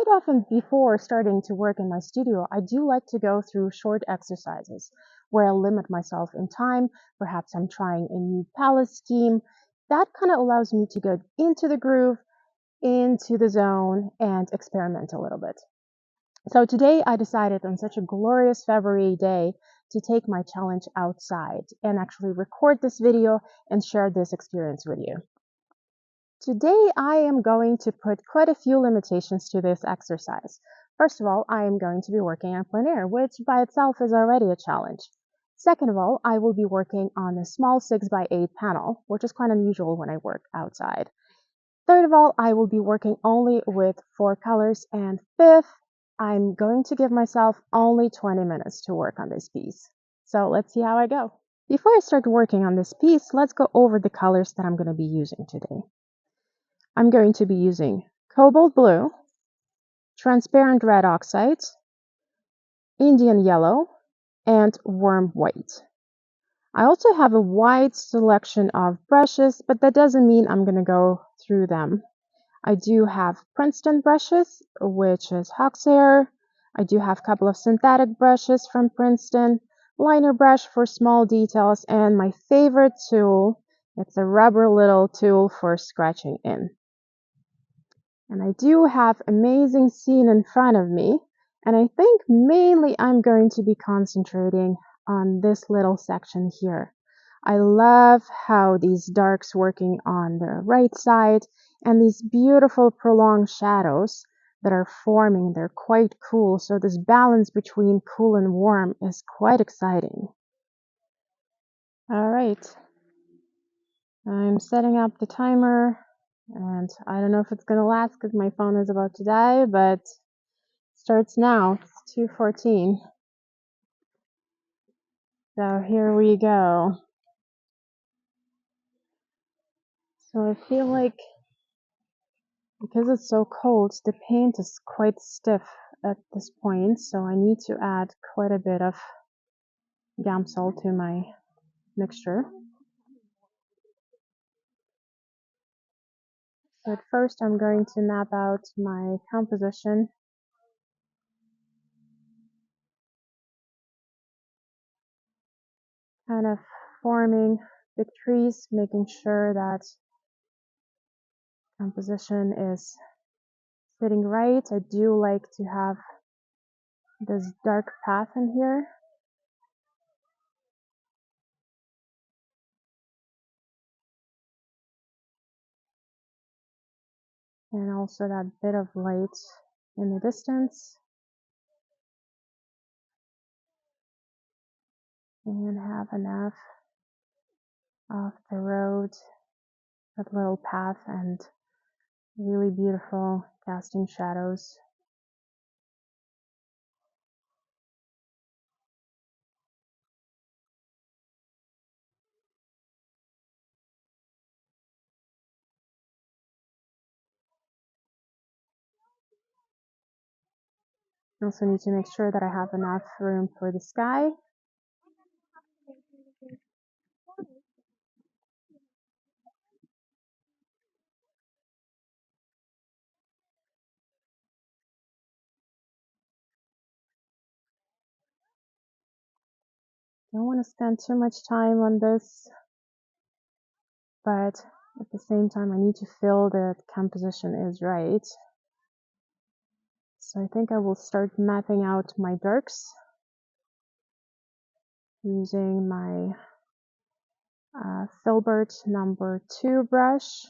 Quite often before starting to work in my studio, I do like to go through short exercises where I limit myself in time. Perhaps I'm trying a new palette scheme. That kind of allows me to get into the groove, into the zone, and experiment a little bit. So today I decided on such a glorious February day to take my challenge outside and actually record this video and share this experience with you. Today I am going to put quite a few limitations to this exercise. First of all, I am going to be working on plein air, which by itself is already a challenge. Second of all, I will be working on a small 6x8 panel, which is quite unusual when I work outside. Third of all, I will be working only with 4 colors. And fifth, I'm going to give myself only 20 minutes to work on this piece. So let's see how I go. Before I start working on this piece, let's go over the colors that I'm going to be using today. I'm going to be using cobalt blue, transparent red oxide, Indian yellow, and warm white. I also have a wide selection of brushes, but that doesn't mean I'm going to go through them. I do have Princeton brushes, which is Hawkshair. I do have a couple of synthetic brushes from Princeton, liner brush for small details, and my favorite tool, it's a rubber little tool for scratching in. And I do have amazing scene in front of me, and I think mainly I'm going to be concentrating on this little section here. I love how these darks working on the right side and these beautiful prolonged shadows that are forming, they're quite cool. So this balance between cool and warm is quite exciting. All right, I'm setting up the timer. And I don't know if it's going to last because my phone is about to die, but it starts now. It's 2:14. So here we go. So I feel like because it's so cold, the paint is quite stiff at this point. So I need to add quite a bit of Gamsol to my mixture. So at first I'm going to map out my composition. Kind of forming big trees, making sure that composition is sitting right. I do like to have this dark path in here. And also that bit of light in the distance. And have enough of the road, that little path, and really beautiful casting shadows. I also need to make sure that I have enough room for the sky. Don't want to spend too much time on this, but at the same time I need to feel that composition is right. So I think I will start mapping out my darks using my Filbert number 2 brush,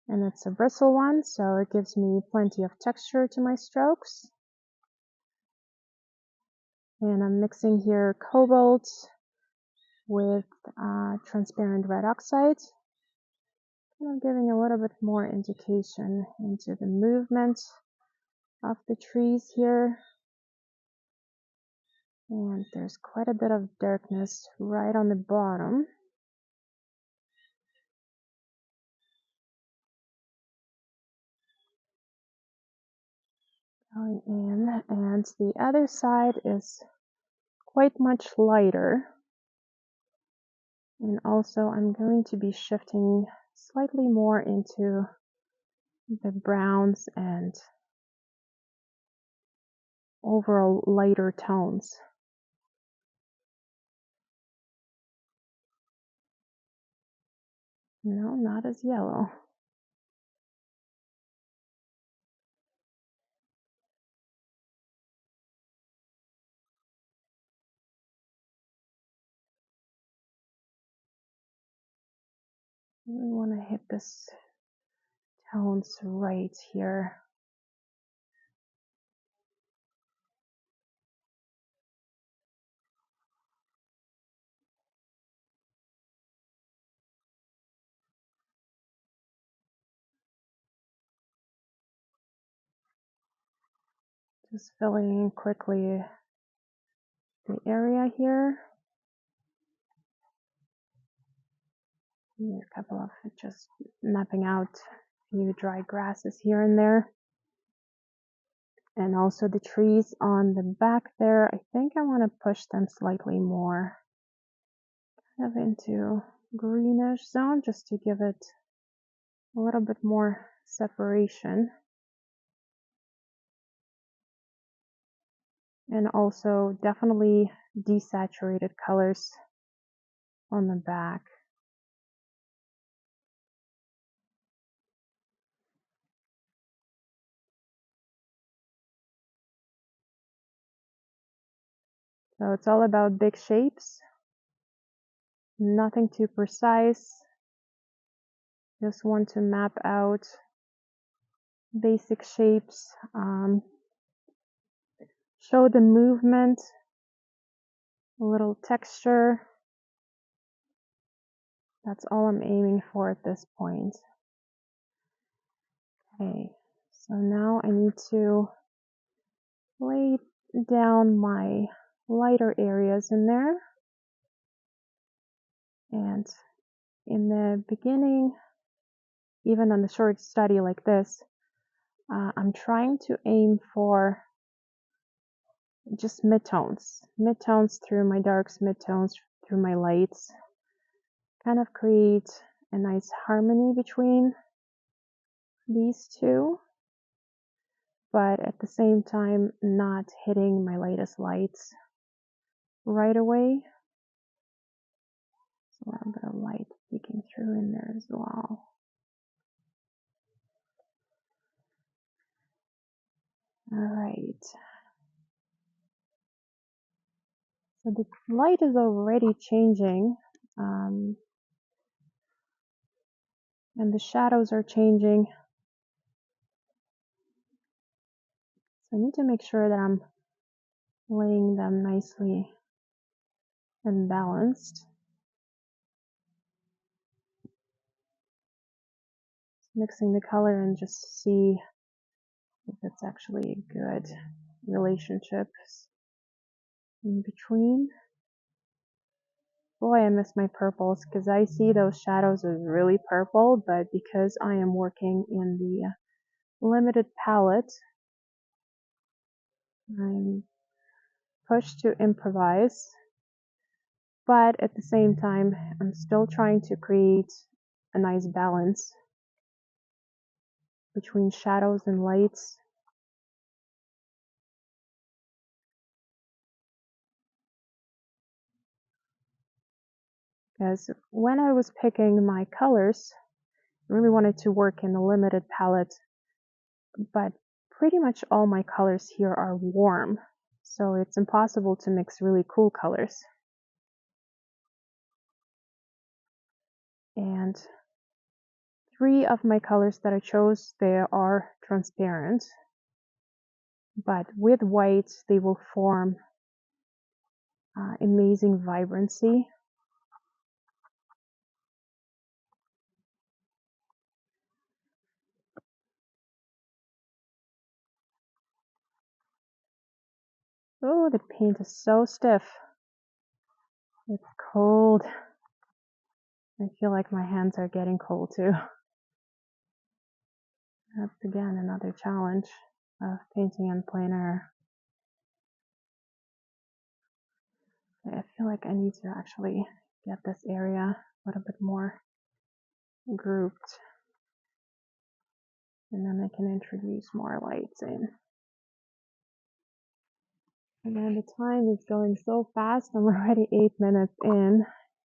and it's a bristle one, so it gives me plenty of texture to my strokes. And I'm mixing here cobalt with transparent red oxide. I'm giving a little bit more indication into the movement of the trees here. And there's quite a bit of darkness right on the bottom. Going in, and the other side is quite much lighter. And also I'm going to be shifting slightly more into the browns and overall lighter tones. No, not as yellow. We want to hit this tones right here. Just filling in quickly the area here. A couple of just mapping out a few dry grasses here and there. And also the trees on the back there, I think I want to push them slightly more kind of into greenish zone just to give it a little bit more separation. And also definitely desaturated colors on the back. So it's all about big shapes, nothing too precise. Just want to map out basic shapes, show the movement, a little texture. That's all I'm aiming for at this point. Okay, so now I need to lay down my lighter areas in there. And in the beginning, even on the short study like this, I'm trying to aim for just midtones through my darks, midtones through my lights, kind of create a nice harmony between these two, but at the same time not hitting my lightest lights right away. So a little bit of light peeking through in there as well. All right. So the light is already changing, and the shadows are changing. So I need to make sure that I'm laying them nicely and balanced. Mixing the color and just see if it's actually a good relationship in between. Boy, I miss my purples because I see those shadows as really purple, but because I am working in the limited palette, I'm pushed to improvise, but at the same time, I'm still trying to create a nice balance between shadows and lights. Because when I was picking my colors, I really wanted to work in a limited palette, but pretty much all my colors here are warm, so it's impossible to mix really cool colors. And 3 of my colors that I chose, they are transparent, but with white they will form amazing vibrancy. Oh, the paint is so stiff. It's cold. I feel like my hands are getting cold too. That's again another challenge of painting in plein air. I feel like I need to actually get this area a little bit more grouped, and then I can introduce more lights in. And the time is going so fast. I'm already 8 minutes in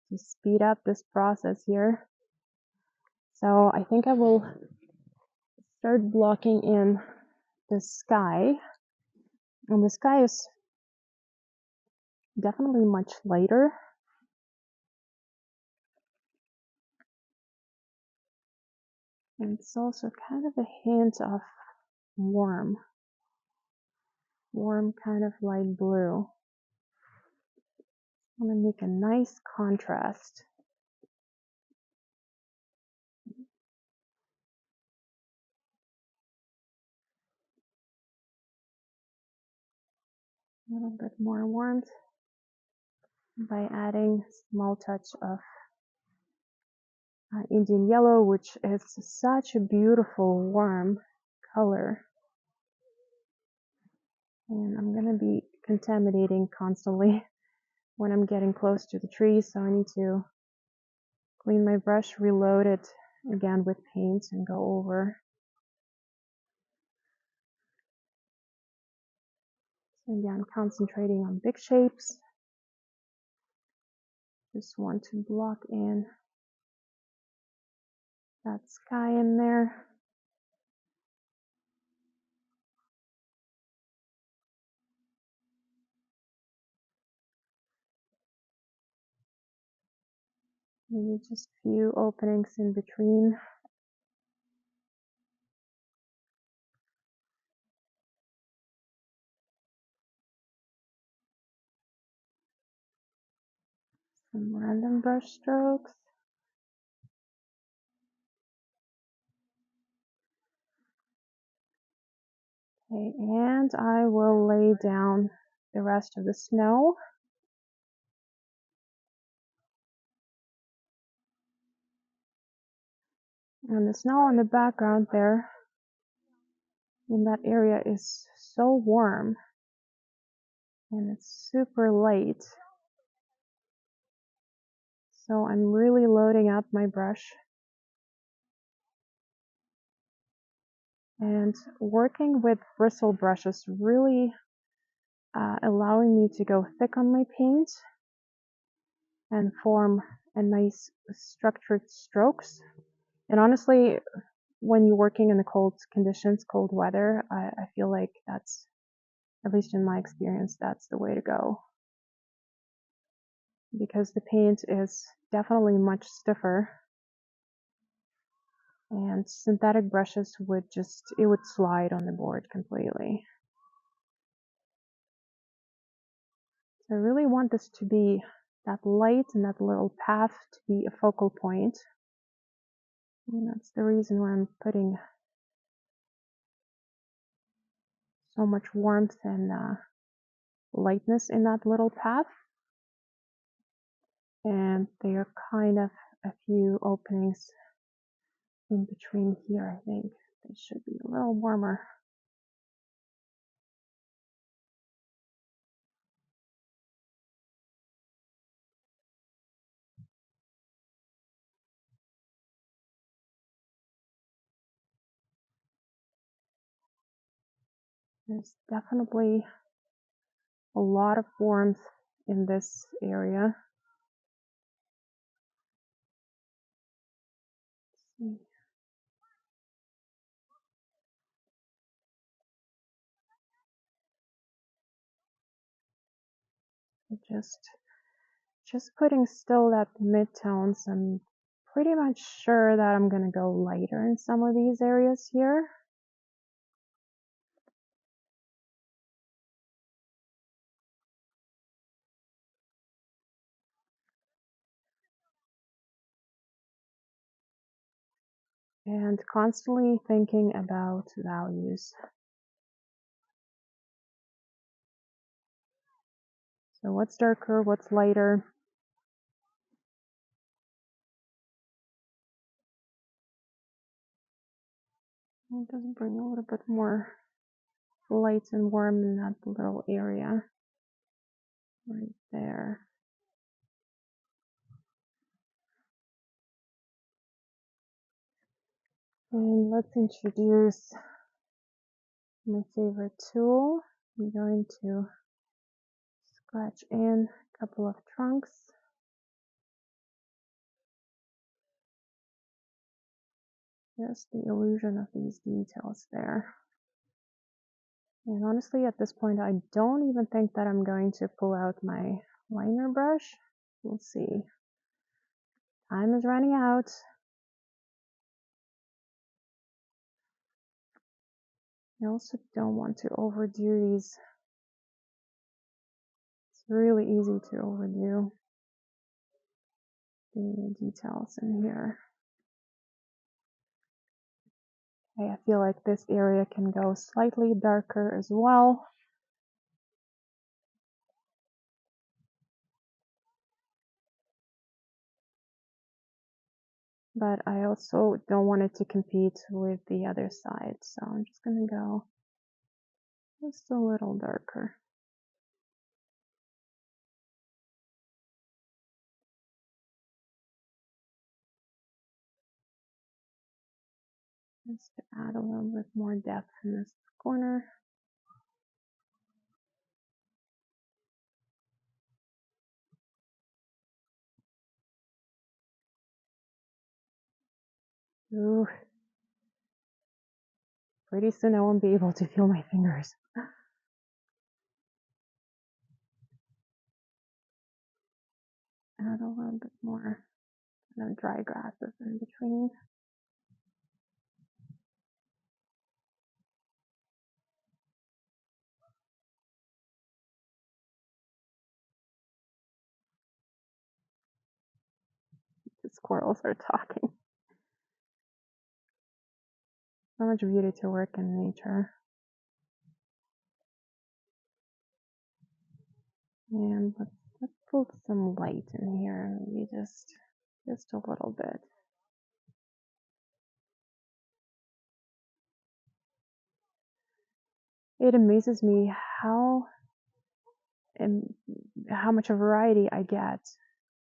to speed up this process here. So I think I will start blocking in the sky. And the sky is definitely much lighter. And it's also kind of a hint of warm kind of light blue. I'm going to make a nice contrast. A little bit more warmth by adding a small touch of Indian yellow, which is such a beautiful warm color. And I'm going to be contaminating constantly when I'm getting close to the trees, so I need to clean my brush, reload it again with paint, and go over. So again, concentrating on big shapes. Just want to block in that sky in there. Maybe just a few openings in between. Some random brush strokes. Okay, and I will lay down the rest of the snow. And the snow on the background there in that area is so warm and it's super light. So I'm really loading up my brush and working with bristle brushes, really allowing me to go thick on my paint and form a nice structured strokes. And honestly, when you're working in the cold conditions, cold weather, I feel like that's, at least in my experience, that's the way to go. Because the paint is definitely much stiffer. And synthetic brushes would it would slide on the board completely. So I really want this to be that light and that little path to be a focal point. And that's the reason why I'm putting so much warmth and lightness in that little path. And there are kind of a few openings in between here. I think they should be a little warmer. There's definitely a lot of warmth in this area. Let's see. Just putting still that midtones. I'm pretty much sure that I'm gonna go lighter in some of these areas here. And constantly thinking about values. So what's darker, what's lighter? It does bring a little bit more light and warm in that little area right there. And let's introduce my favorite tool. I'm going to Scratch in a couple of trunks. Just the illusion of these details there. And honestly, at this point, I don't even think that I'm going to pull out my liner brush. We'll see. Time is running out. I also don't want to overdo these. It's really easy to overdo the details in here. Okay, I feel like this area can go slightly darker as well. But I also don't want it to compete with the other side, so I'm just gonna go just a little darker. Just to add a little bit more depth in this corner. Ooh, pretty soon I won't be able to feel my fingers. Add a little bit more dry grasses in between. The squirrels are talking. So much beauty to work in nature. And let's put some light in here, maybe just a little bit. It amazes me how much of variety I get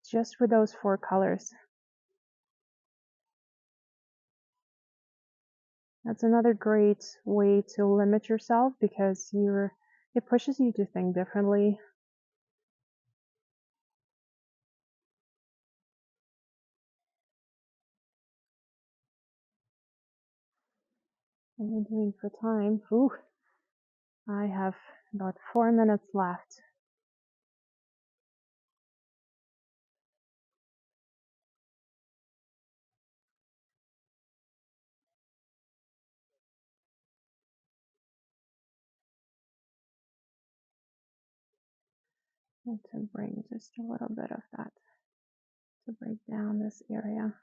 just with those 4 colors. That's another great way to limit yourself because it pushes you to think differently. What am I doing for time? Ooh, I have about 4 minutes left. And to bring just a little bit of that to break down this area.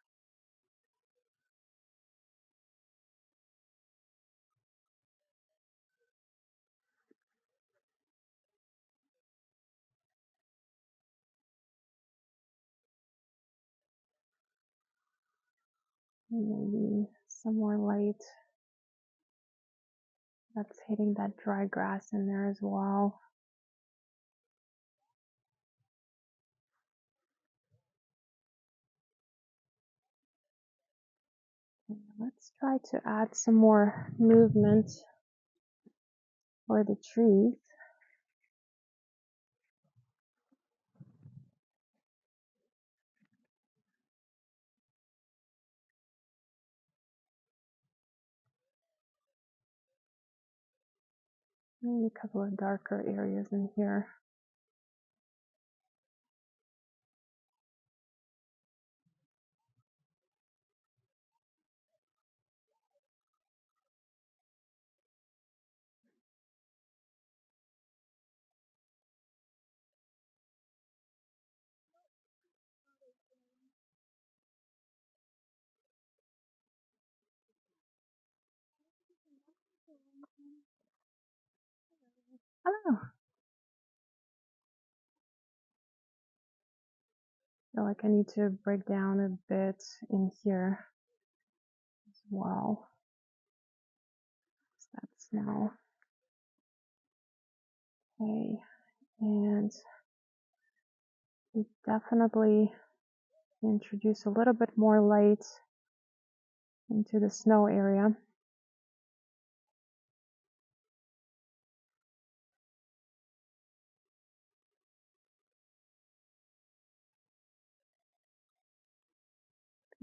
And maybe some more light that's hitting that dry grass in there as well. Okay, let's try to add some more movement for the trees. Maybe a couple of darker areas in here. Oh, I feel like I need to break down a bit in here as well. So that's now okay, and we definitely introduce a little bit more light into the snow area.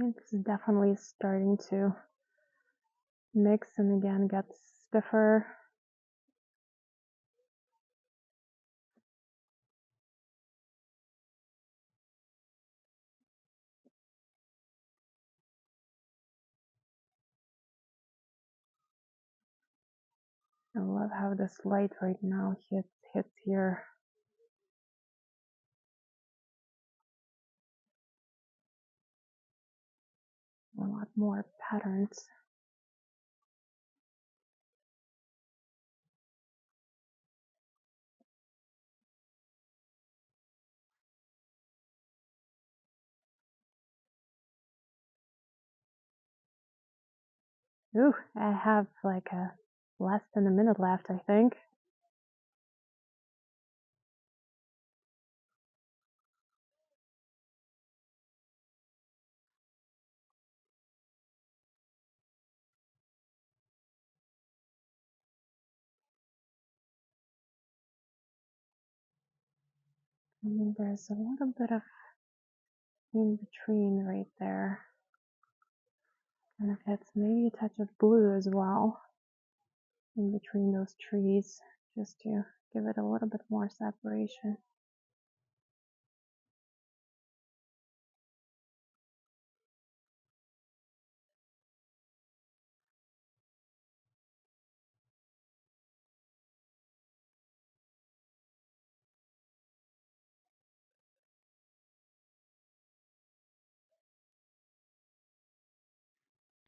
Ink is definitely starting to mix and again get stiffer. I love how this light right now hits here. A lot more patterns. Ooh, I have like less than a minute left, I think. And there's a little bit of in between right there. And if it's maybe a touch of blue as well in between those trees, just to give it a little bit more separation.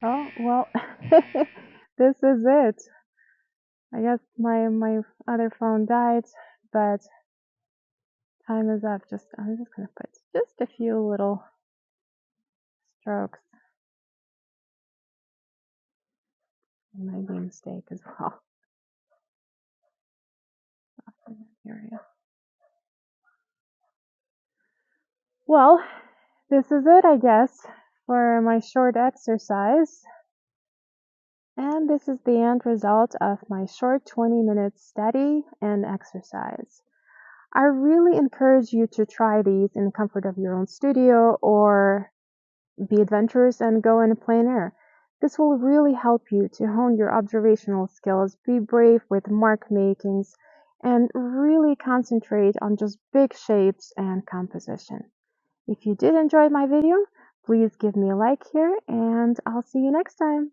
Oh, well, this is it. I guess my other phone died, but time is up. I'm just gonna put just a few little strokes. It might be a mistake as well. In that area. Well, this is it, I guess, for my short exercise. And this is the end result of my short 20-minute study and exercise. I really encourage you to try these in the comfort of your own studio or be adventurous and go in plein air. This will really help you to hone your observational skills, be brave with mark makings, and really concentrate on just big shapes and composition. If you did enjoy my video, please give me a like here, and I'll see you next time.